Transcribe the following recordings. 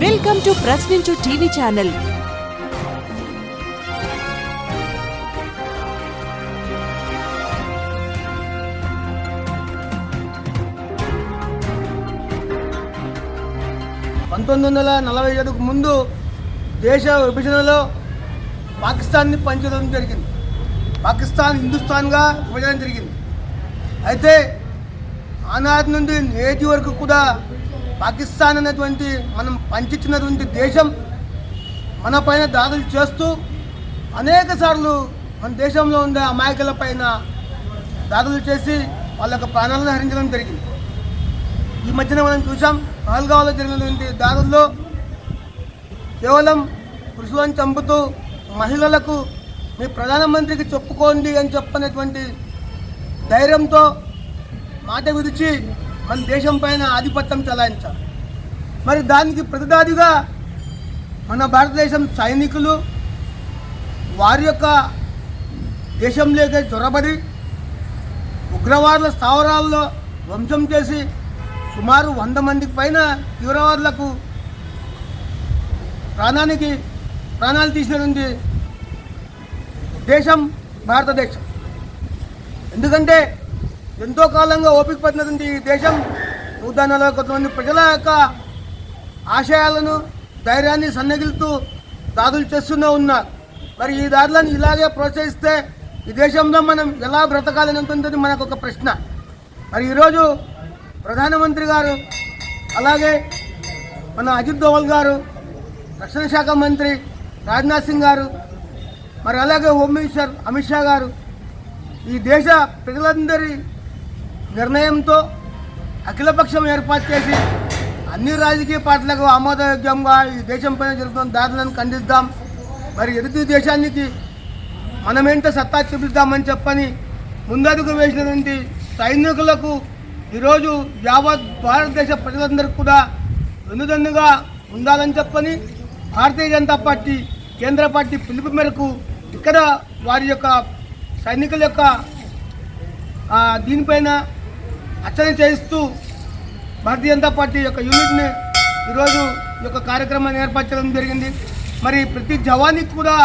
Welcome to Prashninchu TV channel. ముందు దేశ విభజనలో పాకిస్తాన్ని పంచడం జరిగింది. పాకిస్తాన్ హిందుస్థాన్గా విభజన జరిగింది. అయితే ఆనాటి నుండి నేటి వరకు కూడా పాకిస్తాన్ అనేటువంటి మనం పంచిచ్చినటువంటి దేశం మన పైన దాడులు చేస్తూ అనేక సార్లు మన దేశంలో ఉండే అమాయకుల పైన దాడులు చేసి వాళ్ళ యొక్క ప్రాణాలను హరించడం జరిగింది. ఈ మధ్యన మనం చూసాం, పహల్గావ్లో జరిగినటువంటి దాడుల్లో కేవలం పురుషులను చంపుతూ మహిళలకు మీ ప్రధానమంత్రికి చెప్పుకోండి అని చెప్పనేటువంటి ధైర్యంతో మాట విడిచి మన దేశం పైన ఆధిపత్యం చెలాయించారు. మరి దానికి ప్రతిదాదిగా మన భారతదేశం సైనికులు వారి యొక్క దేశంలోకి చొరబడి ఉగ్రవాదుల స్థావరాల్లో ధ్వంసం చేసి సుమారు 100 మందికి పైన తీవ్రవాదులకు ప్రాణాలు తీసినటువంటి దేశం భారతదేశం. ఎందుకంటే ఎంతో కాలంగా ఓపిక పట్టినటువంటి ఈ దేశం 140 కోట్ల మంది ప్రజల యొక్క ఆశయాలను ధైర్యాన్ని సన్నగిలుతూ దాడులు చేస్తూనే ఉన్నారు. మరి ఈ దాడులను ఇలాగే ప్రోత్సహిస్తే ఈ దేశంలో మనం ఎలా బ్రతకాలని ఉంటుందని మనకు ఒక ప్రశ్న. మరి ఈరోజు ప్రధానమంత్రి గారు, అలాగే మన అజిత్ దోవల్ గారు, రక్షణ శాఖ మంత్రి రాజ్నాథ్ సింగ్ గారు, మరి అలాగే హోమ్ మినిస్టర్ అమిత్ షా గారు ఈ దేశ ప్రజలందరి నిర్ణయంతో అఖిలపక్షం ఏర్పాటు చేసి అన్ని రాజకీయ పార్టీలకు ఆమోదయోగ్యంగా ఈ దేశం పైన జరుగుతున్న దాడులను ఖండిద్దాం, మరి ఎదుటి దేశానికి మనమేంటో సత్తా చూపిద్దామని చెప్పని ముందడుగు వేసినటువంటి సైనికులకు ఈరోజు యావత్ భారతదేశ ప్రజలందరికీ కూడా వెన్నుదన్నుగా ఉండాలని చెప్పని భారతీయ జనతా పార్టీ కేంద్ర పార్టీ పిలుపు మేరకు ఇక్కడ వారి యొక్క సైనికుల యొక్క దీనిపైన అర్చన చేయిస్తూ భారతీయ జనతా పార్టీ యొక్క యూనిట్ని ఈరోజు ఈ యొక్క కార్యక్రమాన్ని ఏర్పరచడం జరిగింది. మరి ప్రతి జవానికి కూడా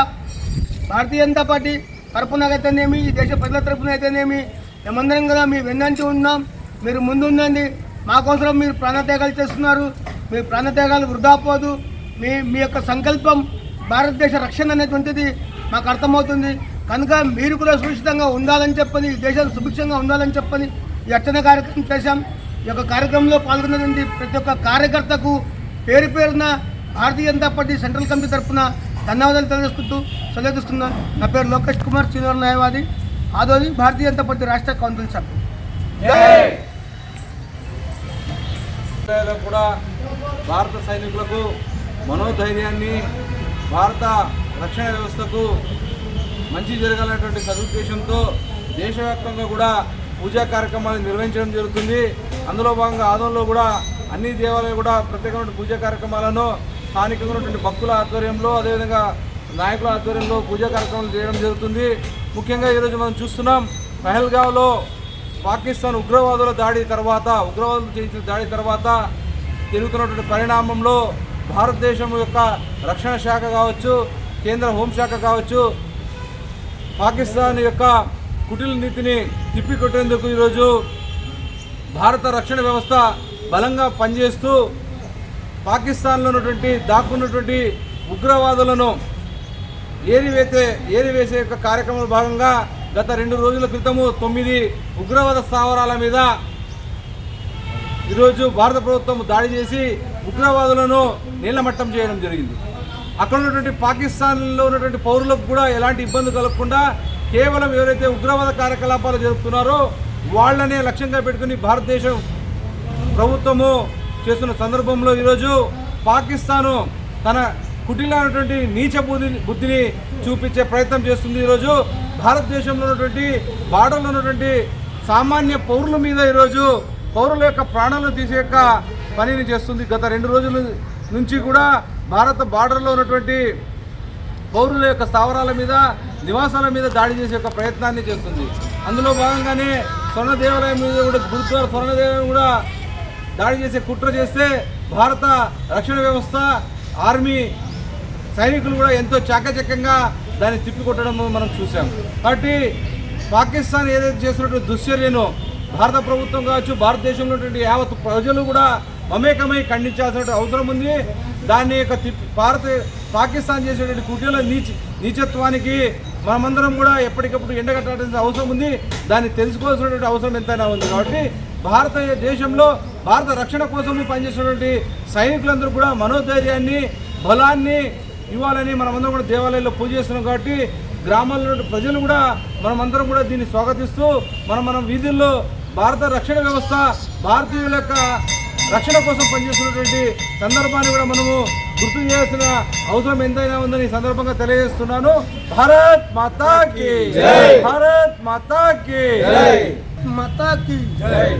భారతీయ జనతా పార్టీ తరపున అయితేనేమి, ఈ దేశ ప్రజల తరపున అయితేనేమి, మేమందరం కూడా మీ వెన్నంటి ఉన్నాం, మీరు ముందు ఉండండి, మాకోసం మీరు ప్రాణత్యాగాలు చేస్తున్నారు, మీ ప్రాణత్యాగాలు వృధా పోదు, మీ యొక్క సంకల్పం భారతదేశ రక్షణ అనేటువంటిది మాకు అర్థమవుతుంది, కనుక మీరు కూడా సురక్షితంగా ఉండాలని చెప్పని, ఈ దేశం సుభిక్షంగా ఉండాలని చెప్పని ఈ అర్చన కార్యక్రమం చేశాం. ఈ యొక్క కార్యక్రమంలో పాల్గొన్నటువంటి ప్రతి ఒక్క కార్యకర్తకు పేరు పేరున Bharatiya Janata party central committee తరఫున ధన్యవాదాలు తెలియజేసుకుంటూ సెలవుస్తున్నాను. నా పేరు లోకేష్ కుమార్, సీనియర్ న్యాయవాది, ఆదోని, భారతీయ జనతా పార్టీ రాష్ట్ర కౌన్సిల్ సభ్యులు. కూడా భారత సైనికులకు మనోధైర్యాన్ని, భారత రక్షణ వ్యవస్థకు మంచి జరగాలనేటువంటి సదుద్దేశంతో దేశవ్యాప్తంగా కూడా పూజా కార్యక్రమాలు నిర్వహించడం జరుగుతుంది. అందులో భాగంగా ఆదంలో కూడా అన్ని దేవాలయాలు కూడా ప్రత్యేకమైన పూజా కార్యక్రమాలను స్థానికంగా ఉన్నటువంటి భక్తుల ఆధ్వర్యంలో, అదేవిధంగా నాయకుల ఆధ్వర్యంలో పూజా కార్యక్రమాలు చేయడం జరుగుతుంది. ముఖ్యంగా ఈరోజు మనం చూస్తున్నాం, పహల్గావ్లో పాకిస్తాన్ ఉగ్రవాదుల ఉగ్రవాదులు చేసిన దాడి తర్వాత జరుగుతున్నటువంటి పరిణామంలో భారతదేశం యొక్క రక్షణ శాఖ కావచ్చు, కేంద్ర హోంశాఖ కావచ్చు, పాకిస్తాన్ యొక్క కుటిల నీతిని తిప్పికొట్టేందుకు ఈరోజు భారత రక్షణ వ్యవస్థ బలంగా పనిచేస్తూ పాకిస్తాన్లో ఉన్నటువంటి దాక్కున్నటువంటి ఉగ్రవాదులను ఏరివేసే యొక్క కార్యక్రమంలో భాగంగా గత 2 రోజుల క్రితము 9 ఉగ్రవాద స్థావరాల మీద ఈరోజు భారత ప్రభుత్వం దాడి చేసి ఉగ్రవాదులను నీలమట్టం చేయడం జరిగింది. అక్కడ ఉన్నటువంటి పాకిస్తాన్లో ఉన్నటువంటి పౌరులకు కూడా ఎలాంటి ఇబ్బంది కలగకుండా కేవలం ఎవరైతే ఉగ్రవాద కార్యకలాపాలు జరుపుతున్నారో వాళ్ళనే లక్ష్యంగా పెట్టుకుని భారతదేశం ప్రభుత్వము చేస్తున్న సందర్భంలో ఈరోజు పాకిస్తాను తన కుటిలైనటువంటి నీచ బుద్ధిని చూపించే ప్రయత్నం చేస్తుంది. ఈరోజు భారతదేశంలో ఉన్నటువంటి బార్డర్లో ఉన్నటువంటి సామాన్య పౌరుల మీద ఈరోజు పౌరుల యొక్క ప్రాణాలను తీసే యొక్క పనిని చేస్తుంది. గత 2 రోజుల నుంచి కూడా భారత బార్డర్లో ఉన్నటువంటి పౌరుల యొక్క స్థావరాల మీద, నివాసాల మీద దాడి చేసే యొక్క ప్రయత్నాన్ని చేస్తుంది. అందులో భాగంగానే స్వర్ణ దేవాలయం మీద కూడా, గురుద్వారా స్వర్ణ దేవాలయం కూడా దాడి చేసే కుట్ర చేస్తే భారత రక్షణ వ్యవస్థ ఆర్మీ సైనికులు కూడా ఎంతో చాకచక్యంగా దాన్ని తిప్పికొట్టడం మనం చూసాం. కాబట్టి పాకిస్తాన్ ఏదైతే చేస్తున్నటువంటి దుశ్చర్యను భారత ప్రభుత్వం కావచ్చు, భారతదేశంలో ఉన్నటువంటి యావత్ ప్రజలు కూడా మమేకమై ఖండించాల్సిన అవసరం ఉంది. దాన్ని యొక్క పాకిస్తాన్ చేసేటువంటి కుట్రల నీచత్వానికి మనమందరం కూడా ఎప్పటికప్పుడు ఎండగట్టాల్సిన అవసరం ఉంది. దాన్ని తెలుసుకోవాల్సినటువంటి అవసరం ఎంతైనా ఉంది. కాబట్టి భారతదేశంలో భారత రక్షణ కోసం పనిచేసినటువంటి సైనికులందరూ కూడా మనోధైర్యాన్ని, బలాన్ని ఇవ్వాలని మనమందరం కూడా దేవాలయాల్లో పూజ చేస్తున్నాం. కాబట్టి గ్రామాల్లో ప్రజలు కూడా మనమందరం కూడా దీన్ని స్వాగతిస్తూ మనం వీధుల్లో భారత రక్షణ వ్యవస్థ, భారతీయుల యొక్క రక్షణ కోసం పనిచేస్తున్నటువంటి సందర్భాన్ని కూడా మనము గుర్తు చేయాల్సిన అవసరం ఎంతైనా ఉందని ఈ సందర్భంగా తెలియజేస్తున్నాను. భారత్ మాతా కీ జై, భారత్ మాతా కీ జై, మాతా కీ జై.